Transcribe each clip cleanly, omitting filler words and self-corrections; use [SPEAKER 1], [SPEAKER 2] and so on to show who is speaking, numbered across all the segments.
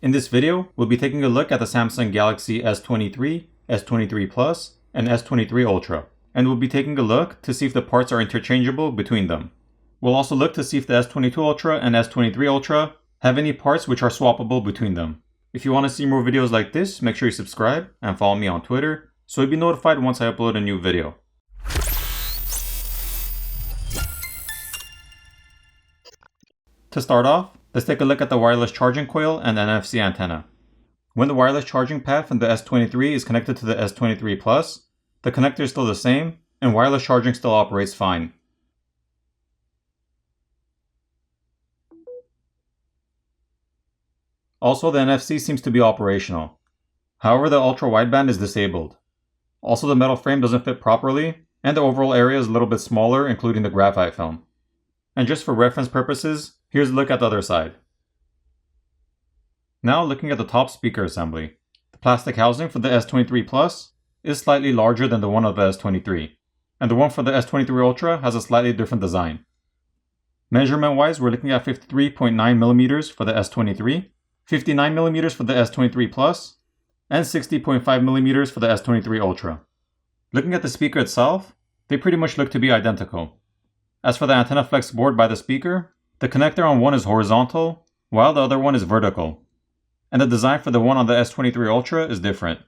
[SPEAKER 1] In this video, we'll be taking a look at the Samsung Galaxy S23, S23 Plus, and S23 Ultra, and we'll be taking a look to see if the parts are interchangeable between them. We'll also look to see if the S22 Ultra and S23 Ultra have any parts which are swappable between them. If you want to see more videos like this, make sure you subscribe and follow me on Twitter so you'll be notified once I upload a new video. To start off, let's take a look at the wireless charging coil and NFC antenna. When the wireless charging pad from the S23 is connected to the S23 Plus, the connector is still the same and wireless charging still operates fine. Also, the NFC seems to be operational. However, the ultra wideband is disabled. Also, the metal frame doesn't fit properly, and the overall area is a little bit smaller, including the graphite film. And just for reference purposes, here's a look at the other side. Now looking at the top speaker assembly. The plastic housing for the S23 Plus is slightly larger than the one of the S23, and the one for the S23 Ultra has a slightly different design. Measurement wise, we're looking at 53.9mm for the S23, 59mm for the S23 Plus, and 60.5mm for the S23 Ultra. Looking at the speaker itself, they pretty much look to be identical. As for the antenna flex board by the speaker, the connector on one is horizontal, while the other one is vertical. And the design for the one on the S23 Ultra is different.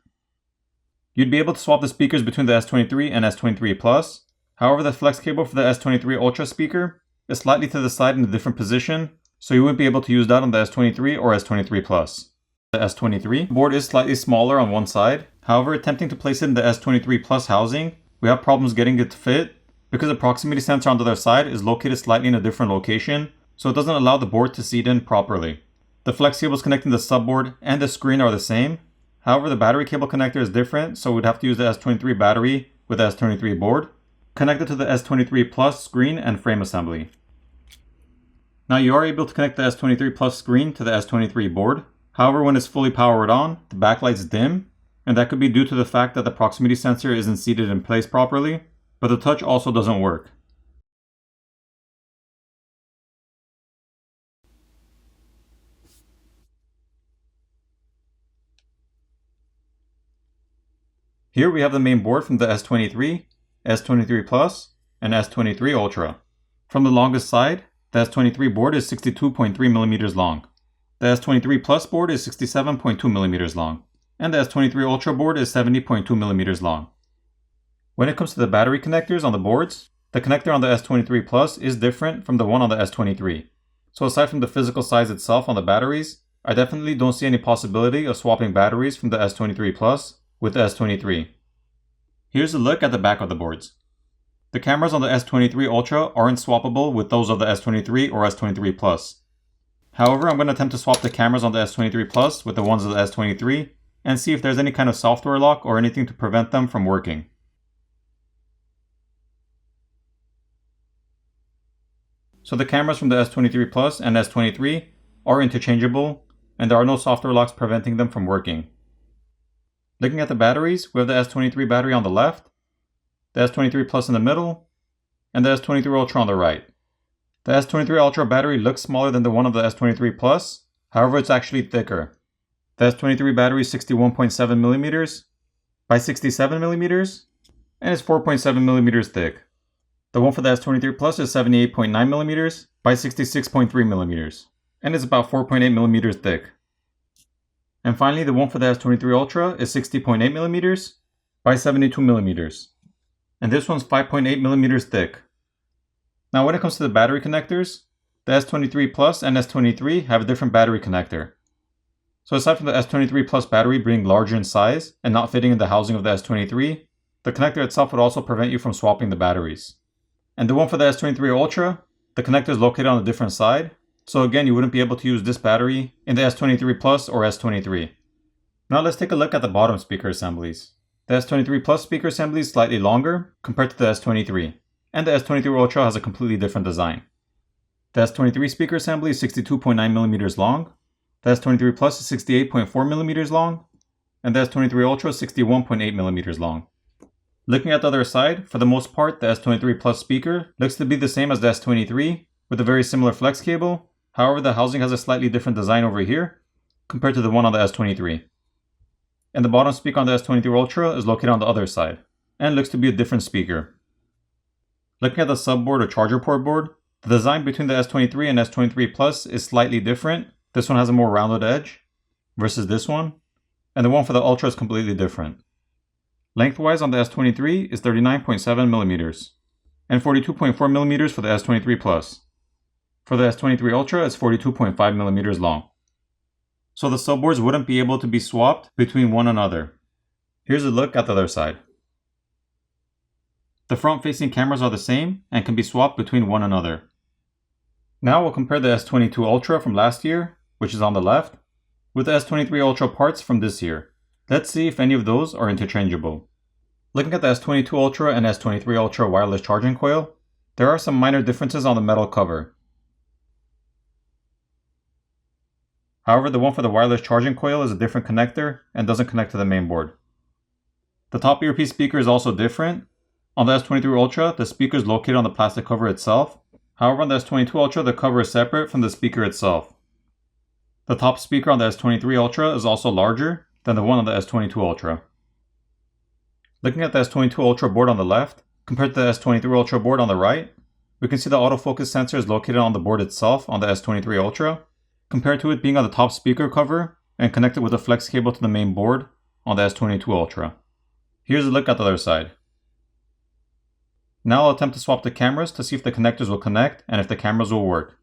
[SPEAKER 1] You'd be able to swap the speakers between the S23 and S23 Plus, however the flex cable for the S23 Ultra speaker is slightly to the side in a different position, so you wouldn't be able to use that on the S23 or S23 Plus. The S23 board is slightly smaller on one side, however attempting to place it in the S23 Plus housing, we have problems getting it to fit, because the proximity sensor on the other side is located slightly in a different location, so it doesn't allow the board to seat in properly. The flex cables connecting the subboard and the screen are the same, however the battery cable connector is different, so we'd have to use the S23 battery with the S23 board, connected to the S23 Plus screen and frame assembly. Now you are able to connect the S23 Plus screen to the S23 board, however when it's fully powered on, the backlight's dim, and that could be due to the fact that the proximity sensor isn't seated in place properly, but the touch also doesn't work. Here we have the main board from the S23, S23 Plus, and S23 Ultra. From the longest side, the S23 board is 62.3mm long. The S23 Plus board is 67.2mm long, and the S23 Ultra board is 70.2mm long. When it comes to the battery connectors on the boards, the connector on the S23 Plus is different from the one on the S23. So aside from the physical size itself on the batteries, I definitely don't see any possibility of swapping batteries from the S23 Plus with the S23. Here's a look at the back of the boards. The cameras on the S23 Ultra aren't swappable with those of the S23 or S23 Plus. However, I'm going to attempt to swap the cameras on the S23 Plus with the ones of the S23 and see if there's any kind of software lock or anything to prevent them from working. So the cameras from the S23 Plus and S23 are interchangeable, and there are no software locks preventing them from working. Looking at the batteries, we have the S23 battery on the left, the S23 Plus in the middle, and the S23 Ultra on the right. The S23 Ultra battery looks smaller than the one of the S23 Plus, however it's actually thicker. The S23 battery is 61.7mm by 67mm, and is 4.7mm thick. The one for the S23 Plus is 78.9mm by 66.3mm, and is about 4.8mm thick. And finally, the one for the S23 Ultra is 60.8mm by 72mm, and this one's 5.8mm thick. Now when it comes to the battery connectors, the S23 Plus and S23 have a different battery connector. So aside from the S23 Plus battery being larger in size and not fitting in the housing of the S23, the connector itself would also prevent you from swapping the batteries. And the one for the S23 Ultra, the connector is located on a different side, so again you wouldn't be able to use this battery in the S23 Plus or S23. Now let's take a look at the bottom speaker assemblies. The S23 Plus speaker assembly is slightly longer compared to the S23, and the S23 Ultra has a completely different design. The S23 speaker assembly is 62.9mm long, the S23 Plus is 68.4mm long, and the S23 Ultra is 61.8mm long. Looking at the other side, for the most part, the S23 Plus speaker looks to be the same as the S23, with a very similar flex cable. However, the housing has a slightly different design over here, compared to the one on the S23. And the bottom speaker on the S23 Ultra is located on the other side, and looks to be a different speaker. Looking at the subboard or charger port board, the design between the S23 and S23 Plus is slightly different. This one has a more rounded edge versus this one, and the one for the Ultra is completely different. Lengthwise on the S23 is 39.7mm, and 42.4mm for the S23 Plus. For the S23 Ultra, it's 42.5mm long. So the subboards wouldn't be able to be swapped between one another. Here's a look at the other side. The front-facing cameras are the same and can be swapped between one another. Now we'll compare the S22 Ultra from last year, which is on the left, with the S23 Ultra parts from this year. Let's see if any of those are interchangeable. Looking at the S22 Ultra and S23 Ultra wireless charging coil, there are some minor differences on the metal cover. However, the one for the wireless charging coil is a different connector and doesn't connect to the main board. The top earpiece speaker is also different. On the S23 Ultra, the speaker is located on the plastic cover itself. However, on the S22 Ultra, the cover is separate from the speaker itself. The top speaker on the S23 Ultra is also larger than the one on the S22 Ultra. Looking at the S22 Ultra board on the left, compared to the S23 Ultra board on the right, we can see the autofocus sensor is located on the board itself on the S23 Ultra, compared to it being on the top speaker cover and connected with a flex cable to the main board on the S22 Ultra. Here's a look at the other side. Now I'll attempt to swap the cameras to see if the connectors will connect and if the cameras will work.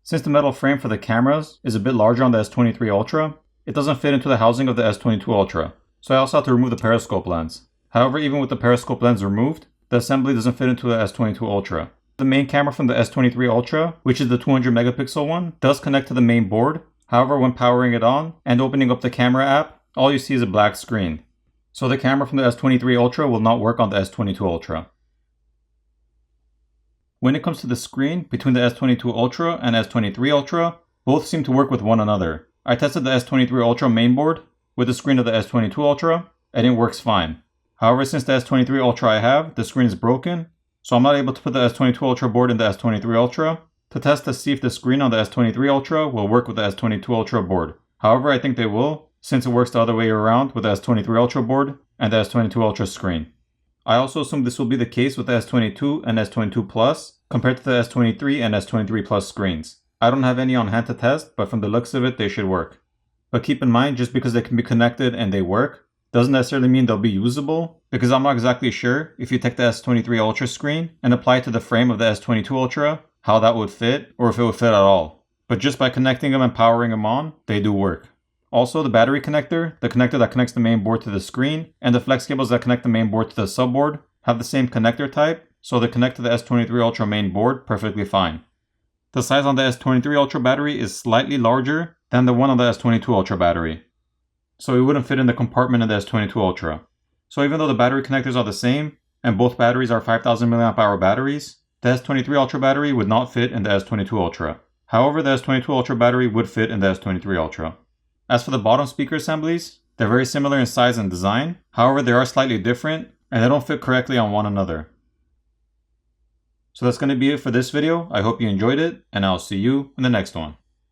[SPEAKER 1] Since the metal frame for the cameras is a bit larger on the S23 Ultra, it doesn't fit into the housing of the S22 Ultra, so I also have to remove the periscope lens. However, even with the periscope lens removed, the assembly doesn't fit into the S22 Ultra. The main camera from the S23 Ultra, which is the 200 megapixel one, does connect to the main board. However, when powering it on and opening up the camera app, all you see is a black screen. So the camera from the S23 Ultra will not work on the S22 Ultra. When it comes to the screen between the S22 Ultra and S23 Ultra, both seem to work with one another. I tested the S23 Ultra mainboard with the screen of the S22 Ultra, and it works fine. However, since the S23 Ultra I have, the screen is broken, so I'm not able to put the S22 Ultra board in the S23 Ultra to test to see if the screen on the S23 Ultra will work with the S22 Ultra board. However, I think they will, since it works the other way around with the S23 Ultra board and the S22 Ultra screen. I also assume this will be the case with the S22 and S22 Plus compared to the S23 and S23 Plus screens. I don't have any on hand to test, but from the looks of it, they should work. But keep in mind, just because they can be connected and they work, doesn't necessarily mean they'll be usable, because I'm not exactly sure if you take the S23 Ultra screen and apply it to the frame of the S22 Ultra, how that would fit, or if it would fit at all. But just by connecting them and powering them on, they do work. Also, the battery connector, the connector that connects the main board to the screen, and the flex cables that connect the main board to the subboard have the same connector type, so they connect to the S23 Ultra main board perfectly fine. The size on the S23 Ultra battery is slightly larger than the one on the S22 Ultra battery, so it wouldn't fit in the compartment of the S22 Ultra. So even though the battery connectors are the same, and both batteries are 5000 mAh batteries, the S23 Ultra battery would not fit in the S22 Ultra. However, the S22 Ultra battery would fit in the S23 Ultra. As for the bottom speaker assemblies, they're very similar in size and design. However, they are slightly different, and they don't fit correctly on one another. So that's going to be it for this video. I hope you enjoyed it, and I'll see you in the next one.